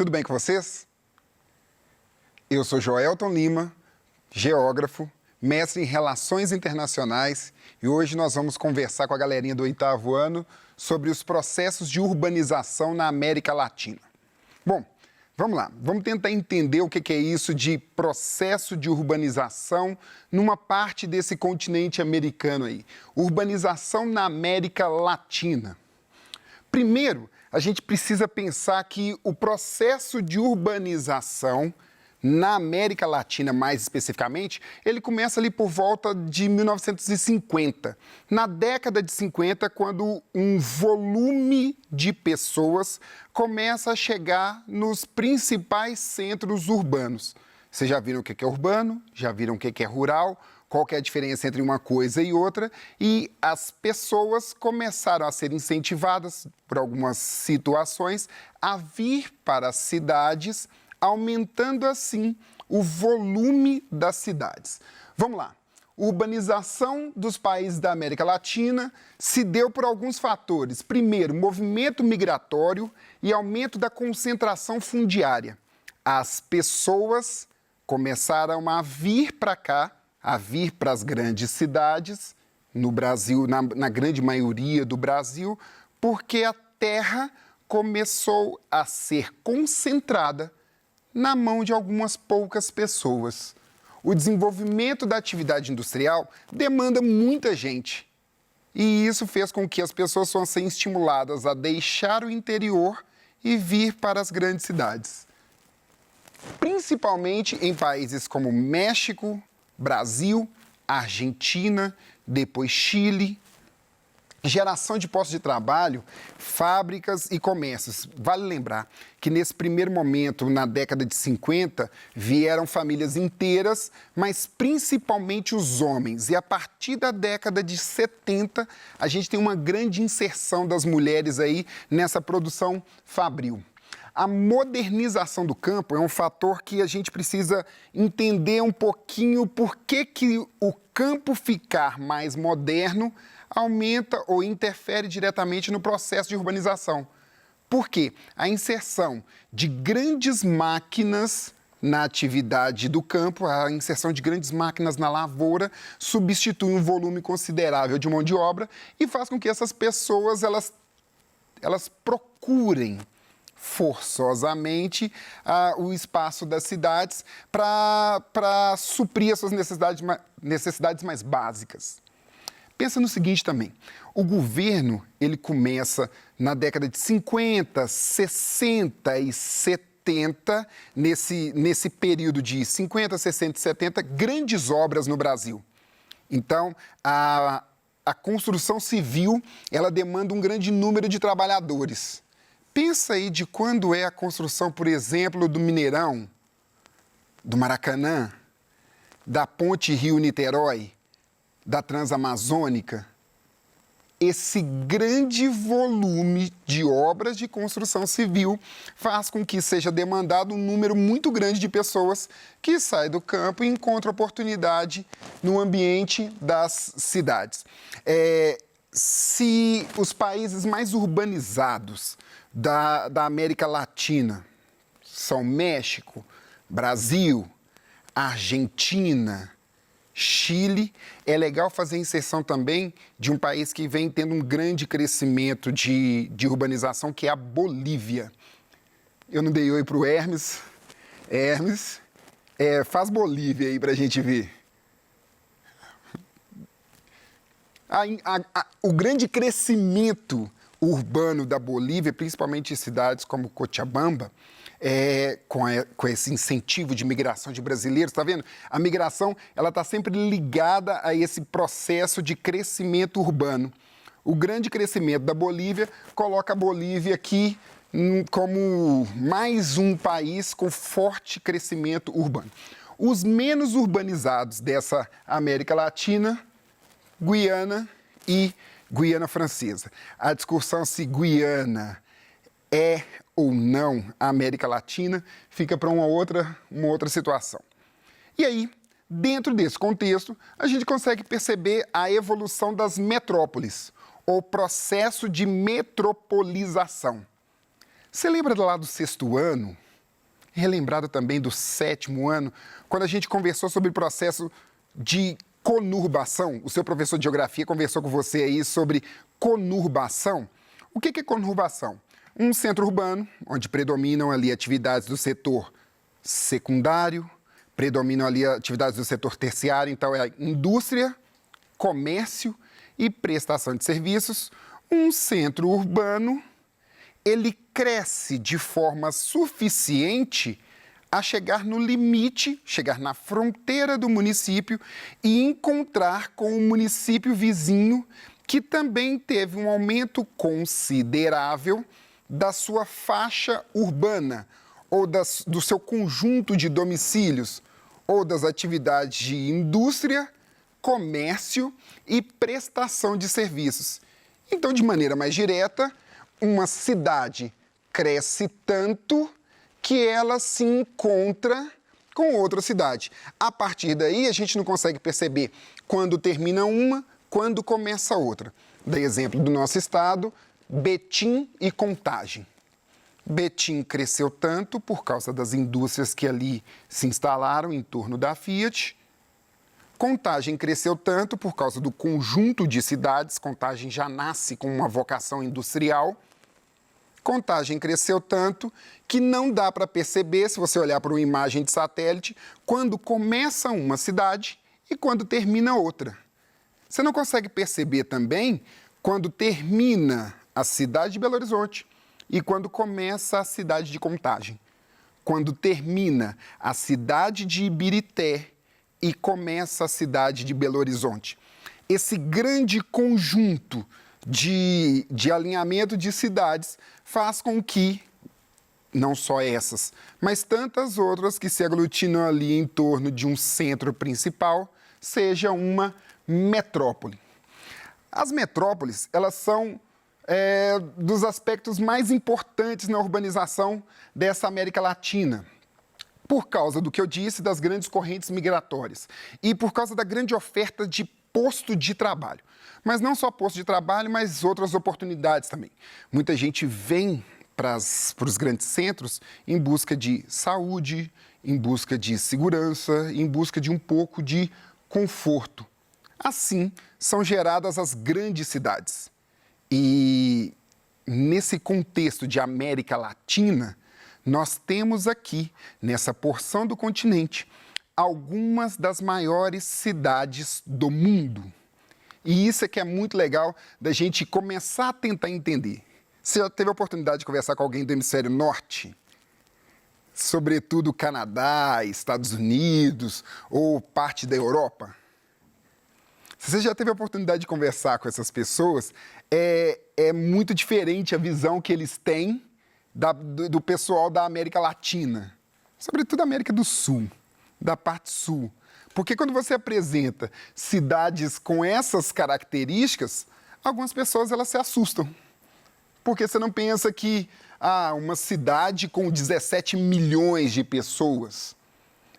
Tudo bem com vocês? Eu sou Joelton Lima, geógrafo, mestre em Relações Internacionais, e hoje nós vamos conversar com a galerinha do 8º ano sobre os processos de urbanização na América Latina. Bom, vamos lá, vamos tentar entender o que é isso de processo de urbanização numa parte desse continente americano aí. Urbanização na América Latina. Primeiro, a gente precisa pensar que o processo de urbanização na América Latina, mais especificamente, ele começa ali por volta de 1950. Na década de 50, quando um volume de pessoas começa a chegar nos principais centros urbanos. Vocês já viram o que é urbano? Já viram o que é rural? Qual que é a diferença entre uma coisa e outra? E as pessoas começaram a ser incentivadas, por algumas situações, a vir para as cidades, aumentando assim o volume das cidades. Vamos lá. Urbanização dos países da América Latina se deu por alguns fatores. Primeiro, movimento migratório e aumento da concentração fundiária. As pessoas começaram a vir para cá, a vir para as grandes cidades, no Brasil, na grande maioria do Brasil, porque a terra começou a ser concentrada na mão de algumas poucas pessoas. O desenvolvimento da atividade industrial demanda muita gente. E isso fez com que as pessoas fossem estimuladas a deixar o interior e vir para as grandes cidades. Principalmente em países como México, Brasil, Argentina, depois Chile. Geração de postos de trabalho, fábricas e comércios. Vale lembrar que nesse primeiro momento, na década de 50, vieram famílias inteiras, mas principalmente os homens. E a partir da década de 70, a gente tem uma grande inserção das mulheres aí nessa produção fabril. A modernização do campo é um fator que a gente precisa entender um pouquinho por que o campo ficar mais moderno aumenta ou interfere diretamente no processo de urbanização. Por quê? A inserção de grandes máquinas na atividade do campo, a inserção de grandes máquinas na lavoura, substitui um volume considerável de mão de obra e faz com que essas pessoas elas procurem forçosamente o espaço das cidades para suprir as suas necessidades mais básicas. Pensa no seguinte também, o governo ele começa na década de 50, 60 e 70, nesse período de 50, 60 e 70, grandes obras no Brasil. Então, a construção civil ela demanda um grande número de trabalhadores. Pensa aí de quando é a construção, por exemplo, do Mineirão, do Maracanã, da Ponte Rio-Niterói, da Transamazônica. Esse grande volume de obras de construção civil faz com que seja demandado um número muito grande de pessoas que saem do campo e encontram oportunidade no ambiente das cidades. Se os países mais urbanizados da América Latina são México, Brasil, Argentina, Chile, é legal fazer inserção também de um país que vem tendo um grande crescimento de urbanização, que é a Bolívia. Eu não dei oi para o Hermes. Hermes, faz Bolívia aí para a gente ver. O grande crescimento urbano da Bolívia, principalmente em cidades como Cochabamba, com esse incentivo de migração de brasileiros, está vendo? A migração ela está sempre ligada a esse processo de crescimento urbano. O grande crescimento da Bolívia coloca a Bolívia aqui como mais um país com forte crescimento urbano. Os menos urbanizados dessa América Latina, Guiana e Guiana Francesa. A discussão se Guiana é ou não a América Latina fica para uma outra situação. E aí, dentro desse contexto, a gente consegue perceber a evolução das metrópoles, ou processo de metropolização. Você lembra lá do 6º ano, relembrado também do 7º ano, quando a gente conversou sobre o processo de conurbação. O seu professor de geografia conversou com você aí sobre conurbação. O que é conurbação? Um centro urbano, onde predominam ali atividades do setor secundário, predominam ali atividades do setor terciário, então é indústria, comércio e prestação de serviços. Um centro urbano, ele cresce de forma suficiente a chegar no limite, chegar na fronteira do município e encontrar com o município vizinho, que também teve um aumento considerável da sua faixa urbana, ou do seu conjunto de domicílios, ou das atividades de indústria, comércio e prestação de serviços. Então, de maneira mais direta, uma cidade cresce tanto que ela se encontra com outra cidade. A partir daí, a gente não consegue perceber quando termina uma, quando começa outra. Dei exemplo do nosso estado, Betim e Contagem. Betim cresceu tanto por causa das indústrias que ali se instalaram em torno da Fiat. Contagem cresceu tanto por causa do conjunto de cidades. Contagem já nasce com uma vocação industrial. Contagem cresceu tanto que não dá para perceber, se você olhar para uma imagem de satélite, quando começa uma cidade e quando termina outra. Você não consegue perceber também quando termina a cidade de Belo Horizonte e quando começa a cidade de Contagem. Quando termina a cidade de Ibirité e começa a cidade de Belo Horizonte. Esse grande conjunto de alinhamento de cidades faz com que, não só essas, mas tantas outras que se aglutinam ali em torno de um centro principal, seja uma metrópole. As metrópoles, elas são dos aspectos mais importantes na urbanização dessa América Latina, por causa do que eu disse das grandes correntes migratórias e por causa da grande oferta de posto de trabalho. Mas não só posto de trabalho, mas outras oportunidades também. Muita gente vem para os grandes centros em busca de saúde, em busca de segurança, em busca de um pouco de conforto. Assim, são geradas as grandes cidades. E nesse contexto de América Latina, nós temos aqui, nessa porção do continente, algumas das maiores cidades do mundo. E isso é que é muito legal da gente começar a tentar entender. Você já teve a oportunidade de conversar com alguém do hemisfério norte? Sobretudo Canadá, Estados Unidos ou parte da Europa? Se você já teve a oportunidade de conversar com essas pessoas, é muito diferente a visão que eles têm do pessoal da América Latina, sobretudo da América do Sul, da parte sul. Porque quando você apresenta cidades com essas características, algumas pessoas elas se assustam. Porque você não pensa que uma cidade com 17 milhões de pessoas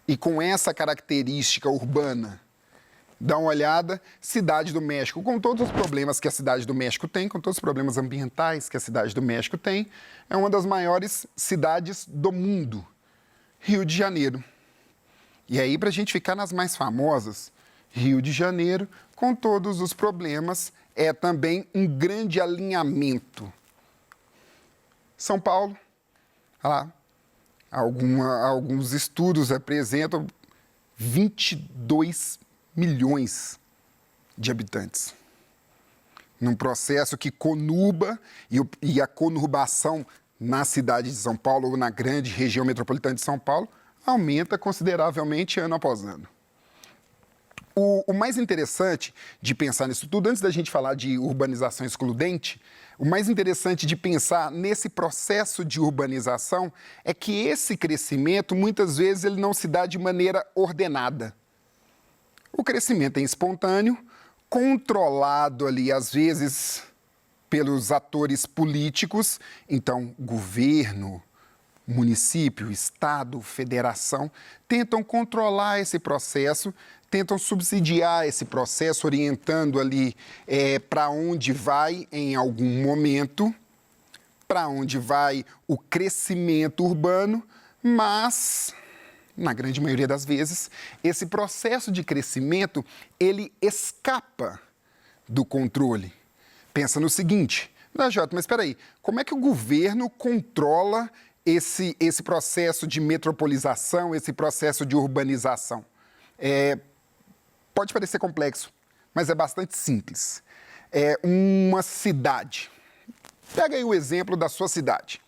e com essa característica urbana. Dá uma olhada, Cidade do México, com todos os problemas que a Cidade do México tem, com todos os problemas ambientais que a Cidade do México tem, é uma das maiores cidades do mundo, Rio de Janeiro. E aí, para a gente ficar nas mais famosas, Rio de Janeiro, com todos os problemas, é também um grande alinhamento. São Paulo, olha lá, alguns estudos apresentam 22 milhões de habitantes. Num processo que conurba, e a conurbação na cidade de São Paulo, ou na grande região metropolitana de São Paulo, aumenta consideravelmente ano após ano. O mais interessante de pensar nisso tudo, antes da gente falar de urbanização excludente, o mais interessante de pensar nesse processo de urbanização é que esse crescimento, muitas vezes, ele não se dá de maneira ordenada. O crescimento é espontâneo, controlado ali, às vezes, pelos atores políticos, então, governo, município, estado, federação, tentam controlar esse processo, tentam subsidiar esse processo, orientando ali para onde vai em algum momento, para onde vai o crescimento urbano, Mas, na grande maioria das vezes, esse processo de crescimento, ele escapa do controle. Pensa no seguinte, Jota, mas espera aí, como é que o governo controla esse processo de metropolização, esse processo de urbanização? Pode parecer complexo, mas é bastante simples. É uma cidade. Pega aí o exemplo da sua cidade.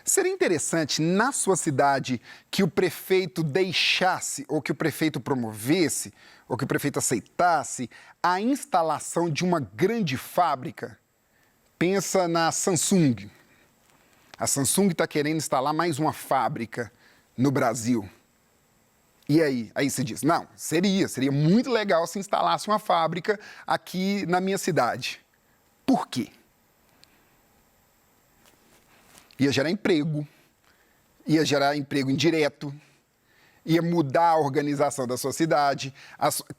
Seria interessante, na sua cidade, que o prefeito deixasse, ou que o prefeito promovesse, ou que o prefeito aceitasse a instalação de uma grande fábrica? Pensa na Samsung. A Samsung está querendo instalar mais uma fábrica no Brasil. E aí? Aí se diz, não, seria muito legal se instalasse uma fábrica aqui na minha cidade. Por quê? Ia gerar emprego indireto, ia mudar a organização da sua cidade,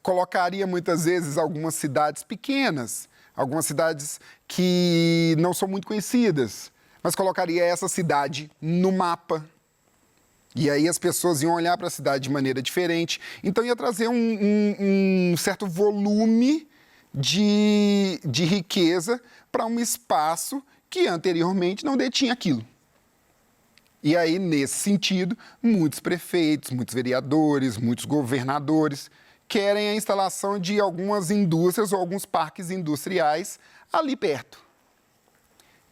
colocaria muitas vezes algumas cidades pequenas, algumas cidades que não são muito conhecidas, mas colocaria essa cidade no mapa. E aí as pessoas iam olhar para a cidade de maneira diferente. Então ia trazer um certo volume de riqueza para um espaço que anteriormente não detinha aquilo. E aí, nesse sentido, muitos prefeitos, muitos vereadores, muitos governadores querem a instalação de algumas indústrias ou alguns parques industriais ali perto.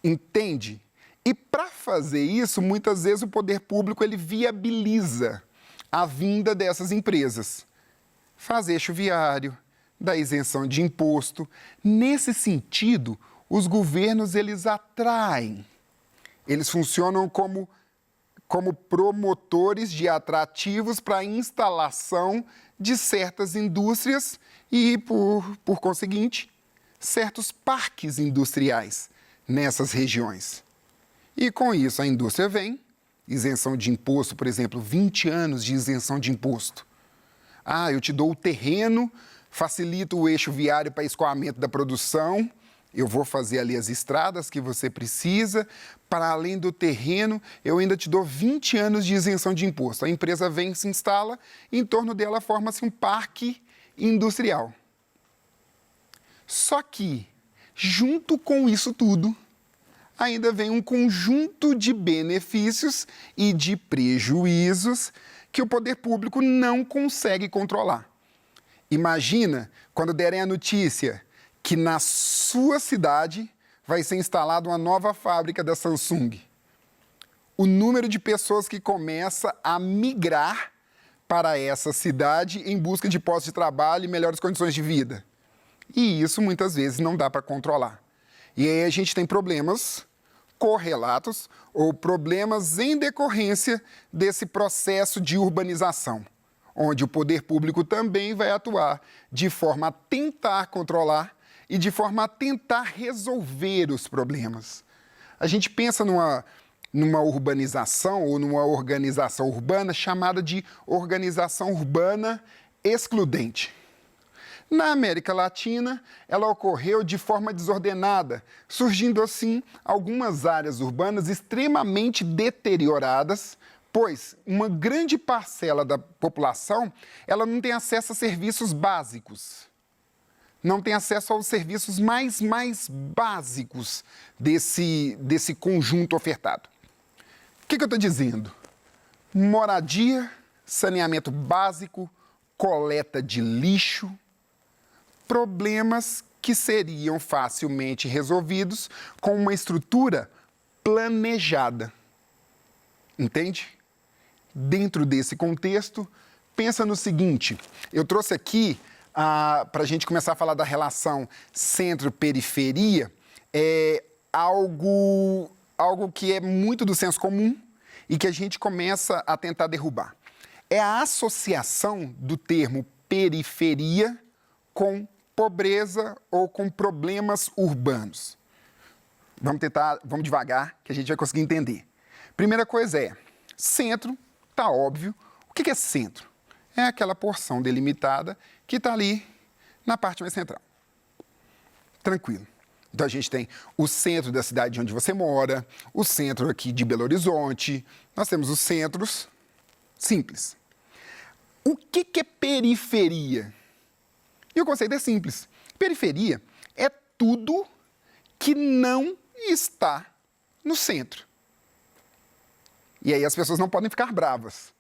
Entende? E para fazer isso, muitas vezes o poder público ele viabiliza a vinda dessas empresas. Faz eixo viário, dá isenção de imposto. Nesse sentido, os governos eles atraem. Eles funcionam como promotores de atrativos para a instalação de certas indústrias e, por conseguinte, certos parques industriais nessas regiões. E com isso a indústria vem, isenção de imposto, por exemplo, 20 anos de isenção de imposto. Ah, eu te dou o terreno, facilito o eixo viário para escoamento da produção, eu vou fazer ali as estradas que você precisa, para além do terreno, eu ainda te dou 20 anos de isenção de imposto. A empresa vem, se instala, e em torno dela forma-se um parque industrial. Só que, junto com isso tudo, ainda vem um conjunto de benefícios e de prejuízos que o poder público não consegue controlar. Imagina quando derem a notícia que na sua cidade vai ser instalada uma nova fábrica da Samsung. O número de pessoas que começa a migrar para essa cidade em busca de postos de trabalho e melhores condições de vida. E isso muitas vezes não dá para controlar. E aí a gente tem problemas correlatos ou problemas em decorrência desse processo de urbanização, onde o poder público também vai atuar de forma a tentar controlar e de forma a tentar resolver os problemas. A gente pensa numa urbanização ou numa organização urbana chamada de organização urbana excludente. Na América Latina, ela ocorreu de forma desordenada, surgindo assim algumas áreas urbanas extremamente deterioradas, pois uma grande parcela da população ela não tem acesso a serviços básicos, não tem acesso aos serviços mais básicos desse conjunto ofertado. O que eu estou dizendo? Moradia, saneamento básico, coleta de lixo, problemas que seriam facilmente resolvidos com uma estrutura planejada. Entende? Dentro desse contexto, pensa no seguinte, eu trouxe aqui, para a gente começar a falar da relação centro-periferia, algo que é muito do senso comum e que a gente começa a tentar derrubar. É a associação do termo periferia com pobreza ou com problemas urbanos. Vamos devagar, que a gente vai conseguir entender. Primeira coisa centro, tá óbvio. O que é centro? É aquela porção delimitada que está ali na parte mais central. Tranquilo. Então, a gente tem o centro da cidade onde você mora, o centro aqui de Belo Horizonte, nós temos os centros simples. O que é periferia? E o conceito é simples. Periferia é tudo que não está no centro. E aí as pessoas não podem ficar bravas.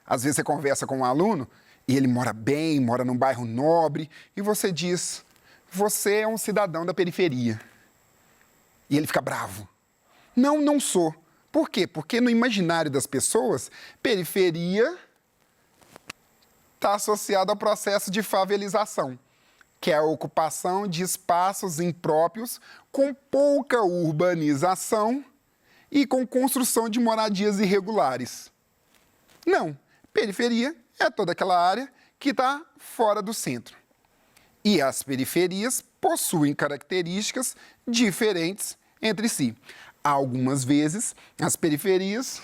Às vezes você conversa com um aluno e ele mora bem, mora num bairro nobre, e você diz, você é um cidadão da periferia. E ele fica bravo. Não, não sou. Por quê? Porque no imaginário das pessoas, periferia está associado ao processo de favelização, que é a ocupação de espaços impróprios com pouca urbanização e com construção de moradias irregulares. Não, periferia é toda aquela área que está fora do centro. E as periferias possuem características diferentes entre si. Algumas vezes, as periferias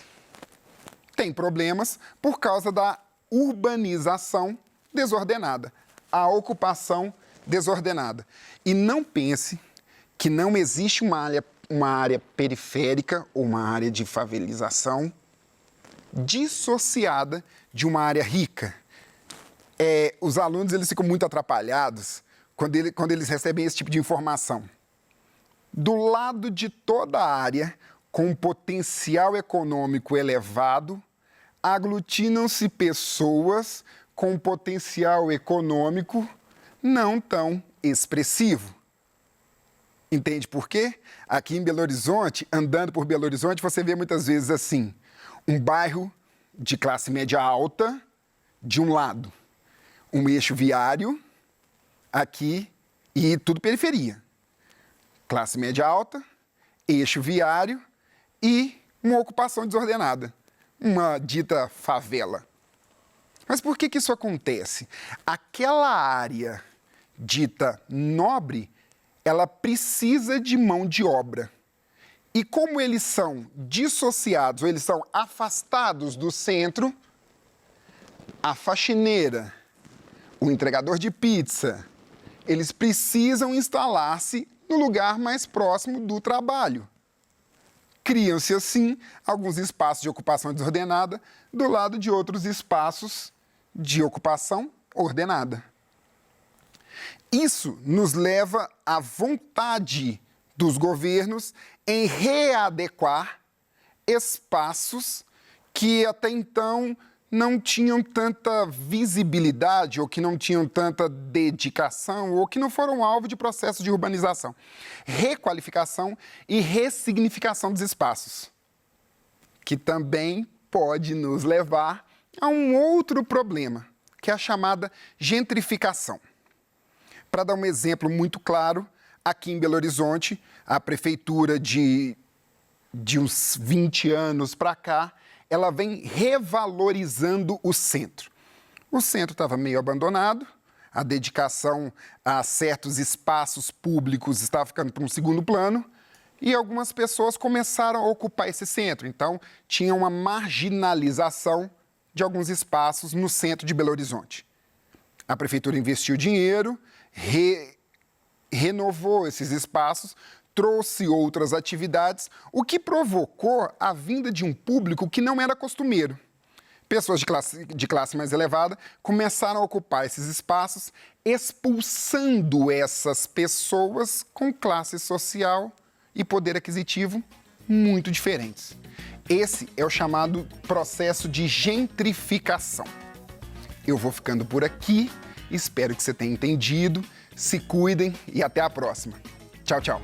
têm problemas por causa da urbanização desordenada, a ocupação desordenada. E não pense que não existe uma área periférica ou uma área de favelização dissociada de uma área rica. Os alunos eles ficam muito atrapalhados quando eles recebem esse tipo de informação. Do lado de toda a área com potencial econômico elevado, aglutinam-se pessoas com potencial econômico não tão expressivo. Entende por quê? Aqui em Belo Horizonte, andando por Belo Horizonte, você vê muitas vezes assim, um bairro de classe média alta, de um lado, um eixo viário, aqui, e tudo periferia. Classe média alta, eixo viário e uma ocupação desordenada, uma dita favela. Mas por que isso acontece? Aquela área dita nobre, ela precisa de mão de obra. E como eles são dissociados, ou eles são afastados do centro, a faxineira, o entregador de pizza, eles precisam instalar-se no lugar mais próximo do trabalho. Criam-se, assim, alguns espaços de ocupação desordenada do lado de outros espaços de ocupação ordenada. Isso nos leva à vontade dos governos em readequar espaços que até então não tinham tanta visibilidade, ou que não tinham tanta dedicação, ou que não foram alvo de processo de urbanização. Requalificação e ressignificação dos espaços, que também pode nos levar a um outro problema, que é a chamada gentrificação. Para dar um exemplo muito claro, aqui em Belo Horizonte, a prefeitura de uns 20 anos para cá, ela vem revalorizando o centro. O centro estava meio abandonado, a dedicação a certos espaços públicos estava ficando para um segundo plano, e algumas pessoas começaram a ocupar esse centro. Então, tinha uma marginalização de alguns espaços no centro de Belo Horizonte. A prefeitura investiu dinheiro, renovou esses espaços, trouxe outras atividades, o que provocou a vinda de um público que não era costumeiro. Pessoas de classe mais elevada começaram a ocupar esses espaços, expulsando essas pessoas com classe social e poder aquisitivo muito diferentes. Esse é o chamado processo de gentrificação. Eu vou ficando por aqui, espero que você tenha entendido, se cuidem e até a próxima. Tchau, tchau.